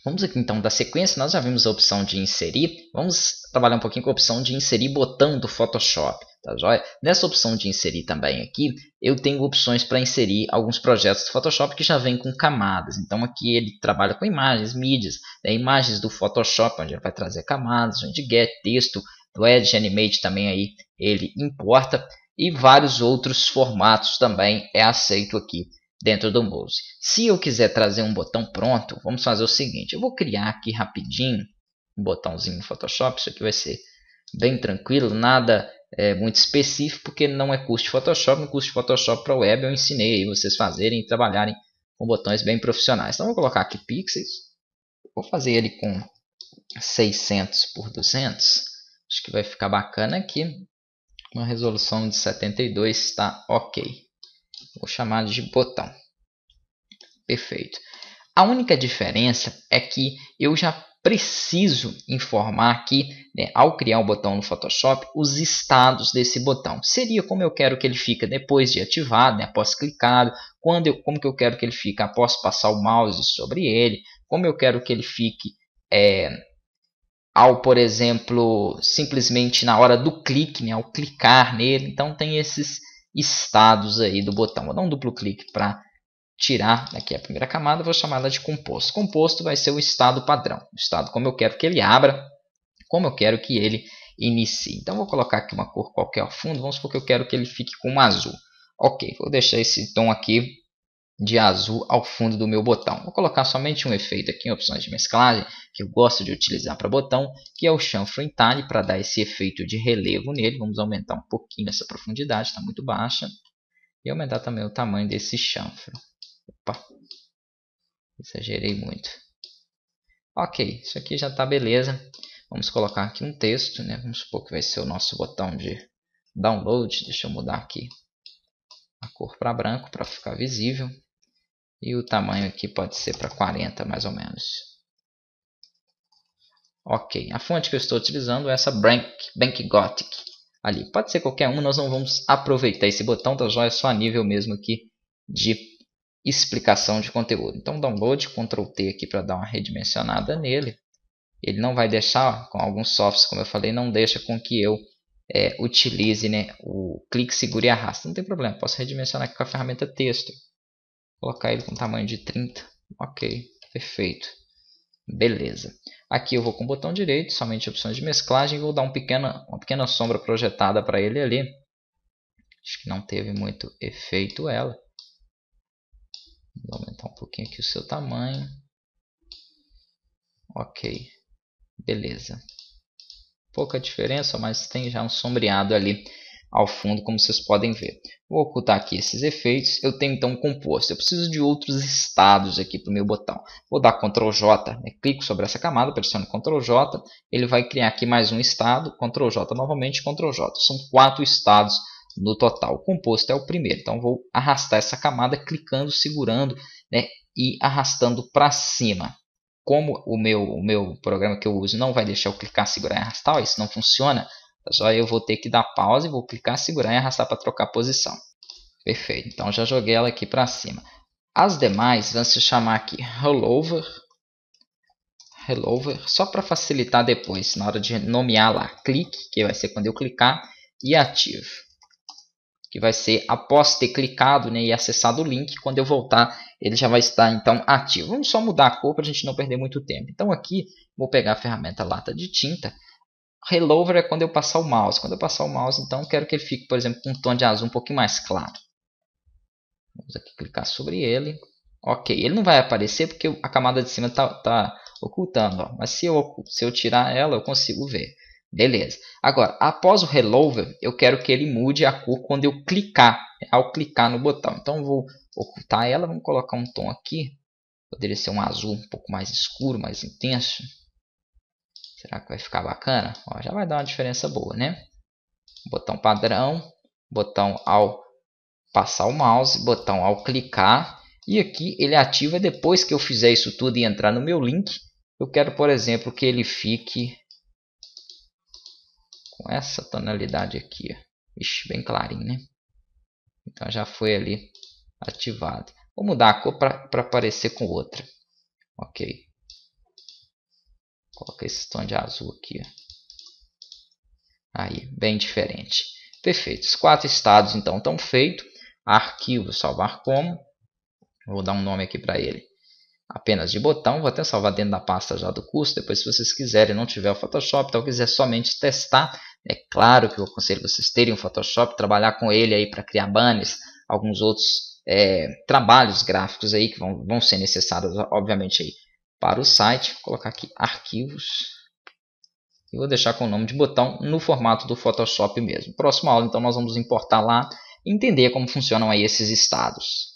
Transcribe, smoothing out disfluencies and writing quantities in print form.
Vamos aqui então dar sequência, nós já vimos a opção de inserir, vamos trabalhar um pouquinho com a opção de inserir botão do Photoshop, tá joia? Nessa opção de inserir também aqui, eu tenho opções para inserir alguns projetos do Photoshop que já vêm com camadas, então aqui ele trabalha com imagens, mídias, imagens do Photoshop, onde ele vai trazer camadas, onde get, texto, do Edge Animate também aí ele importa, e vários outros formatos também é aceito aqui dentro do Mouse. Se eu quiser trazer um botão pronto, vamos fazer o seguinte, eu vou criar aqui rapidinho um botãozinho no Photoshop, isso aqui vai ser bem tranquilo, nada muito específico, porque não é curso de Photoshop, no curso de Photoshop para web eu ensinei aí vocês fazerem e trabalharem com botões bem profissionais. Então eu vou colocar aqui pixels, vou fazer ele com 600 por 200, acho que vai ficar bacana aqui, uma resolução de 72 está ok. Vou chamar de botão. Perfeito. A única diferença é que eu já preciso informar aqui, né, ao criar o botão no Photoshop, os estados desse botão. Seria como eu quero que ele fique depois de ativado, né, após clicado, como que eu quero que ele fique após passar o mouse sobre ele, como eu quero que ele fique ao, por exemplo, simplesmente na hora do clique, né, ao clicar nele. Então tem esses estados aí do botão. Vou dar um duplo clique para tirar aqui a primeira camada, vou chamar ela de composto. Composto vai ser o estado padrão, o estado como eu quero que ele abra, como eu quero que ele inicie. Então vou colocar aqui uma cor qualquer ao fundo, vamos supor que eu quero que ele fique com um azul. Ok, vou deixar esse tom aqui de azul ao fundo do meu botão. Vou colocar somente um efeito aqui em opções de mesclagem, que eu gosto de utilizar para botão, que é o Chamfer Tile, para dar esse efeito de relevo nele. Vamos aumentar um pouquinho essa profundidade, está muito baixa. E aumentar também o tamanho desse chanfre. Opa, exagerei muito. Ok, isso aqui já está beleza. Vamos colocar aqui um texto, né? Vamos supor que vai ser o nosso botão de download. Deixa eu mudar aqui a cor para branco para ficar visível. E o tamanho aqui pode ser para 40 mais ou menos. Ok, a fonte que eu estou utilizando é essa Bank Gothic. Ali, pode ser qualquer uma, nós não vamos aproveitar esse botão, tá joia? É só a nível mesmo aqui de explicação de conteúdo. Então download, Ctrl T aqui para dar uma redimensionada nele. Ele não vai deixar, com alguns softwares, como eu falei, não deixa com que eu utilize, né, o clique, segure e arrasta. Não tem problema, posso redimensionar aqui com a ferramenta texto. Colocar ele com tamanho de 30. Ok, perfeito. Beleza. Aqui eu vou com o botão direito, somente opções de mesclagem, e vou dar uma pequena sombra projetada para ele ali. Acho que não teve muito efeito ela. Vou aumentar um pouquinho aqui o seu tamanho. Ok, beleza. Pouca diferença, mas tem já um sombreado ali ao fundo, como vocês podem ver. Vou ocultar aqui esses efeitos. Eu tenho então um composto. Eu preciso de outros estados aqui para o meu botão. Vou dar Ctrl J, né? Clico sobre essa camada, pressiono Ctrl J. Ele vai criar aqui mais um estado. Ctrl J novamente, Ctrl J. São 4 estados no total. O composto é o primeiro. Então vou arrastar essa camada clicando, segurando, né? E arrastando para cima. Como o meu programa que eu uso não vai deixar eu clicar, segurar e arrastar, isso não funciona, só eu vou ter que dar pausa e vou clicar, segurar e arrastar para trocar a posição. Perfeito, então já joguei ela aqui para cima. As demais vão se chamar aqui rollover, só para facilitar depois, na hora de nomear lá, clique, que vai ser quando eu clicar, e ativo, que vai ser após ter clicado, né, e acessado o link, quando eu voltar ele já vai estar então ativo. Vamos só mudar a cor para a gente não perder muito tempo. Então aqui vou pegar a ferramenta lata de tinta. Rollover é quando eu passar o mouse. Quando eu passar o mouse, então quero que ele fique, por exemplo, com um tom de azul um pouquinho mais claro. Vamos aqui clicar sobre ele. Ok, ele não vai aparecer porque a camada de cima está ocultando. Ó. Mas se eu tirar ela, eu consigo ver. Beleza. Agora, após o Rollover, eu quero que ele mude a cor quando eu clicar, ao clicar no botão. Então, eu vou ocultar ela, vamos colocar um tom aqui. Poderia ser um azul um pouco mais escuro, mais intenso. Será que vai ficar bacana? Ó, já vai dar uma diferença boa, né? Botão padrão, botão ao passar o mouse, botão ao clicar. E aqui ele ativa depois que eu fizer isso tudo e entrar no meu link. Eu quero, por exemplo, que ele fique com essa tonalidade aqui. Ixi, bem clarinho, né? Então já foi ali ativado. Vou mudar a cor para parecer com outra. Ok. Coloca esse tom de azul aqui. Aí, bem diferente. Perfeito. Os 4 estados então estão feitos. Arquivo, salvar como. Vou dar um nome aqui para ele. Apenas de botão. Vou até salvar dentro da pasta já do curso. Depois, se vocês quiserem, não tiver o Photoshop, então quiser somente testar, é claro que eu aconselho vocês terem o Photoshop, trabalhar com ele aí para criar banners, alguns outros trabalhos gráficos aí que vão ser necessários, obviamente, aí para o site. Vou colocar aqui arquivos. E vou deixar com o nome de botão no formato do Photoshop mesmo. Próxima aula, então, nós vamos importar lá e entender como funcionam aí esses estados.